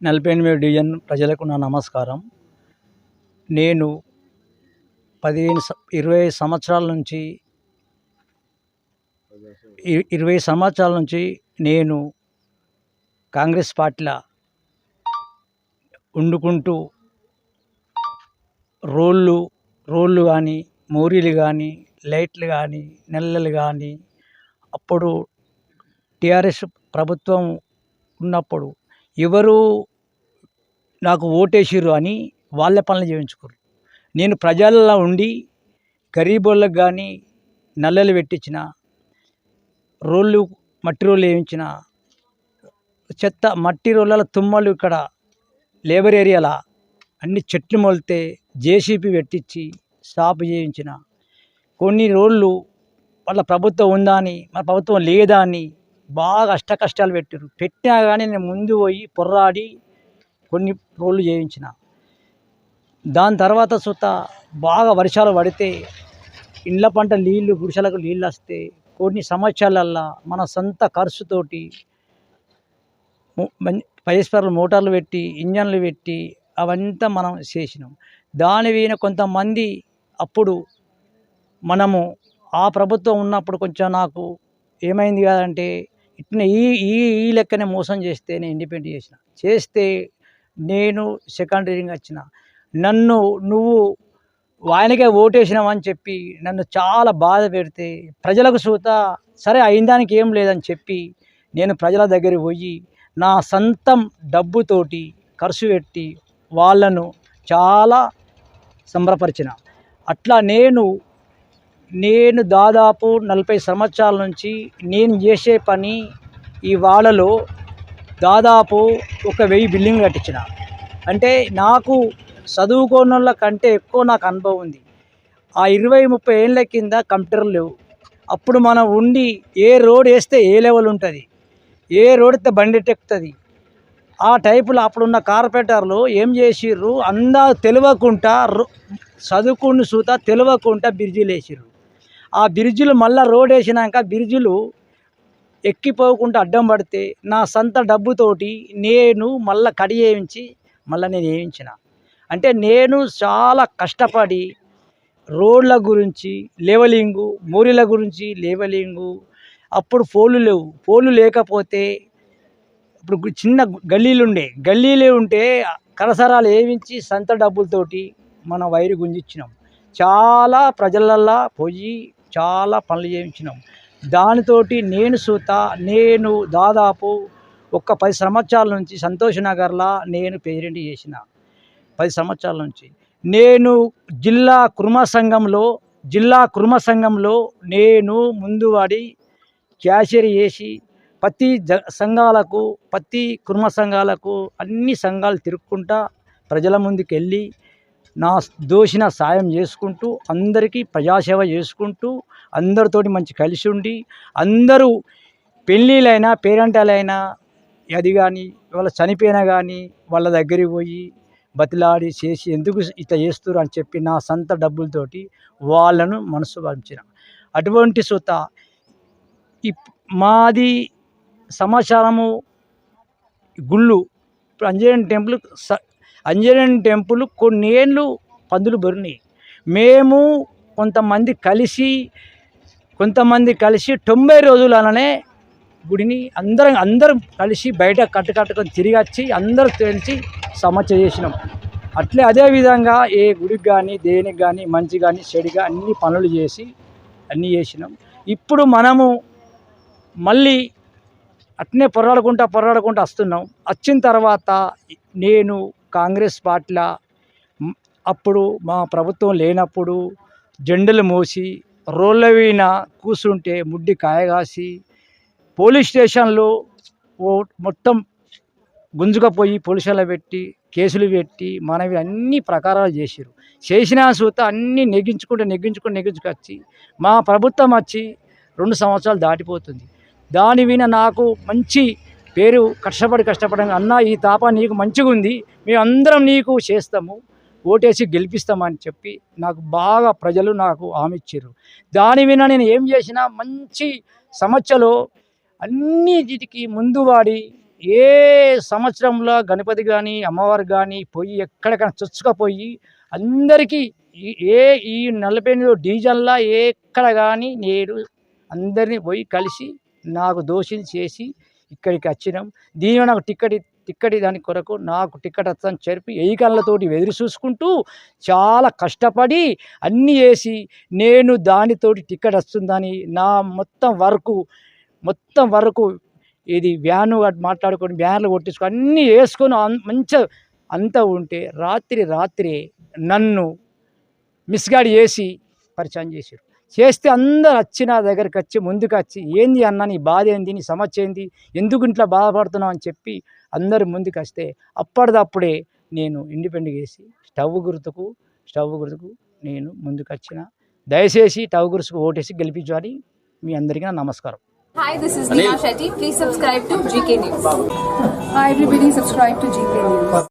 48 division ప్రజలకు నా నమస్కారం. నేను 20 సంవత్సరాల నుంచి 20 సంవత్సరాల నుంచి నేను కాంగ్రెస్ పార్టీలో వండుకుంటూ రోళ్ళు కానీ, మోరీలు కానీ, లైట్లు కానీ, నెలలు కానీ, అప్పుడు టీఆర్ఎస్ ప్రభుత్వం ఉన్నప్పుడు ఎవరు నాకు ఓటేసిర్రు అని వాళ్ళ పనులు చేయించుకోరు. నేను ప్రజల్లో ఉండి గరీబోళ్ళకి కానీ నల్లలు పెట్టించిన, మట్టి రోళ్ళు వేయించిన, చెత్త మట్టి రోళ్ళ తుమ్మలు ఇక్కడ లేబర్ ఏరియాలో అన్ని చెట్లు మొలితే జేసీబీ పెట్టించి స్టాప్ చేయించిన, కొన్ని రోళ్ళు వాళ్ళ ప్రభుత్వం ఉందా అని, మన ప్రభుత్వం లేదా అని బాగా అష్టకష్టాలు పెట్టినా కానీ నేను ముందు పోయి పొర్రాడి కొన్ని రోళ్ళు చేయించిన. దాని తర్వాత సుత బాగా వర్షాలు పడితే ఇండ్ల పంట నీళ్ళు, గుడిసెలకు నీళ్ళు వస్తే కొన్ని సంవత్సరాలల్లా మన సొంత ఖర్చుతోటి పైస్పర్లు మోటార్లు పెట్టి, ఇంజన్లు పెట్టి అవంతా మనం చేసినాం. దాని మీద కొంతమంది అప్పుడు మనము ఆ ప్రభుత్వం ఉన్నప్పుడు కొంచెం నాకు ఏమైంది కాదంటే, ఇట్లా ఈ లెక్కనే మోసం చేస్తే నేను ఇండిపెండెంట్ చేస్తే నేను సెకండరీగా వచ్చిన. నన్ను నువ్వు ఆయనకే ఓటేసినావని చెప్పి నన్ను చాలా బాధ పెడితే ప్రజలకు సూత సరే అయిన దానికి ఏం లేదని చెప్పి నేను ప్రజల దగ్గరికి పోయి నా సొంతం డబ్బుతోటి ఖర్చు పెట్టి వాళ్ళను చాలా సంబరపరిచిన. అట్లా నేను దాదాపు 40 సంవత్సరాల నుంచి నేను చేసే పని ఈ వాడలో దాదాపు 1000 బిల్డింగ్ కట్టించిన. అంటే నాకు చదువుకోనోళ్ళ కంటే ఎక్కువ నాకు అనుభవం ఉంది. ఆ 20-30 ఏళ్ళ కింద కంప్యూటర్లు లేవు. అప్పుడు మనం ఉండి ఏ రోడ్ వేస్తే ఏ లెవెల్ ఉంటుంది, ఏ రోడ్ అయితే బండి ఎక్కుతుంది, ఆ టైపులో అప్పుడున్న కార్పొరేటర్లు ఏం చేసిర్రు, తెలియకుండా చదువుకుని సూత తెలియకుండా బ్రిడ్జిలు వేసిర్రు. ఆ బ్రిడ్జిలు మళ్ళీ రోడ్ వేసినాక బ్రిడ్జిలు ఎక్కిపోకుండా అడ్డం పడితే నా సొంత డబ్బుతోటి నేను మళ్ళీ కడి వేయించి మళ్ళీ నేను వేయించిన. అంటే నేను చాలా కష్టపడి రోడ్ల గురించి లెవలింగు, మోరీల గురించి లెవలింగు. అప్పుడు పోలు లేకపోతే ఇప్పుడు చిన్న గల్లీలు ఉంటే కరసరాలు వేయించి సొంత డబ్బులతోటి మనం వైరు గుంజించినాం. చాలా ప్రజలల్లా పోయి చాలా పనులు చేయించినాం. దానితోటి నేను దాదాపు 10 సంవత్సరాల నుంచి సంతోష్ నగర్లో నేను ప్రెసిడెంట్ చేసిన. 10 సంవత్సరాల నుంచి నేను జిల్లా కుర్మ సంఘంలో నేను ముందు వాడి క్యాషియర్ చేసి ప్రతి కుర్మ సంఘాలకు అన్ని సంఘాలు తిరుక్కుంటా ప్రజల ముందుకు వెళ్ళి నా దోషిన సాయం చేసుకుంటూ అందరికీ ప్రజాసేవ చేసుకుంటూ అందరితోటి మంచి కలిసి ఉండి అందరూ పెళ్ళిళ్ళైనా పేరెంటాలైనా అది కానీ వాళ్ళ చనిపోయినా కానీ వాళ్ళ దగ్గరికి పోయి బతిలాడి చేసి ఎందుకు ఇట్లా చేస్తారు అని చెప్పి నా సొంత డబ్బులతోటి వాళ్ళను మనసు పంచిన. అటువంటి సొత మాది సమాచారము గుళ్ళు ఇప్పుడు అంజనేయుని టెంపుల్ కొన్నేళ్ళు పందులు బొరినాయి. మేము కొంతమంది కలిసి 90 రోజులు అననే గుడిని అందరం కలిసి బయట కట్టుకొని తిరిగి వచ్చి అందరూ తెలిసి సమస్య చేసినాం. అదేవిధంగా ఏ గుడికి కానీ దేనికి కానీ మంచి కానీ చెడుగా అన్ని పనులు చేసి అన్నీ చేసినాం. ఇప్పుడు మనము మళ్ళీ అట్నే పొర్రాడుకుంటా వస్తున్నాం. వచ్చిన తర్వాత నేను కాంగ్రెస్ పార్టీలో అప్పుడు మా ప్రభుత్వం లేనప్పుడు జెండలు మోసి రోళ్ళ వీణ కూర్చుంటే ముడ్డి కాయగాసి పోలీస్ స్టేషన్లో మొత్తం గుంజుకపోయి పోలీసులో పెట్టి కేసులు పెట్టి మనవి అన్ని ప్రకారాలు చేసినా సూత అన్నీ నెగ్గించుకొచ్చి మా ప్రభుత్వం వచ్చి 2 సంవత్సరాలు దాటిపోతుంది. దాని విన నాకు మంచి పేరు కష్టపడి అన్న ఈ తాప నీకు మంచిగా ఉంది, మేము అందరం నీకు చేస్తాము, ఓటేసి గెలిపిస్తామని చెప్పి నాకు బాగా ప్రజలు నాకు హామీ ఇచ్చారు. దాని విన నేను ఏం చేసినా మంచి సమస్యలో అన్నిటికి ముందు వాడి ఏ సంవత్సరంలో గణపతి కానీ అమ్మవారు కానీ పోయి ఎక్కడికైనా చొచ్చుకపోయి అందరికీ ఈ 48 డివిజన్లో ఎక్కడ కానీ నేను అందరినీ పోయి కలిసి నాకు దోషులు చేసి ఇక్కడికి వచ్చినాం. దీనిలో నాకు టిక్కటి దాని కొరకు నాకు టికెట్ వస్తుందని చెప్పి ఎయికన్లతోటి ఎదురు చూసుకుంటూ చాలా కష్టపడి అన్నీ వేసి నేను దానితోటి టికెట్ వస్తుందని నా మొత్తం వరకు ఇది వ్యాను మాట్లాడుకొని వ్యాన్లు కొట్టించుకొని అన్నీ వేసుకొని మంచిగా అంతా ఉంటే రాత్రి నన్ను మిస్గైడ్ చేసి పరిచయం చేస్తే అందరు వచ్చి నా దగ్గరికి వచ్చి ముందుకు వచ్చి ఏంది అన్న నీ బాధ ఏంది, నీ సమస్య ఏంది, ఎందుకు ఇంట్లో బాధపడుతున్నావు అని చెప్పి అందరు ముందుకు వస్తే అప్పటిదప్పుడే నేను ఇండిపెండెంట్ చేసి స్టవ్ గుర్తుకు నేను ముందుకు వచ్చిన. దయచేసి స్టవ్ గుర్తుకు ఓటేసి గెలిపించాలి. మీ అందరికీ నా నమస్కారం. Hi, this is Neha Shetty. Please subscribe to GK News. Hi everybody, subscribe to GK News.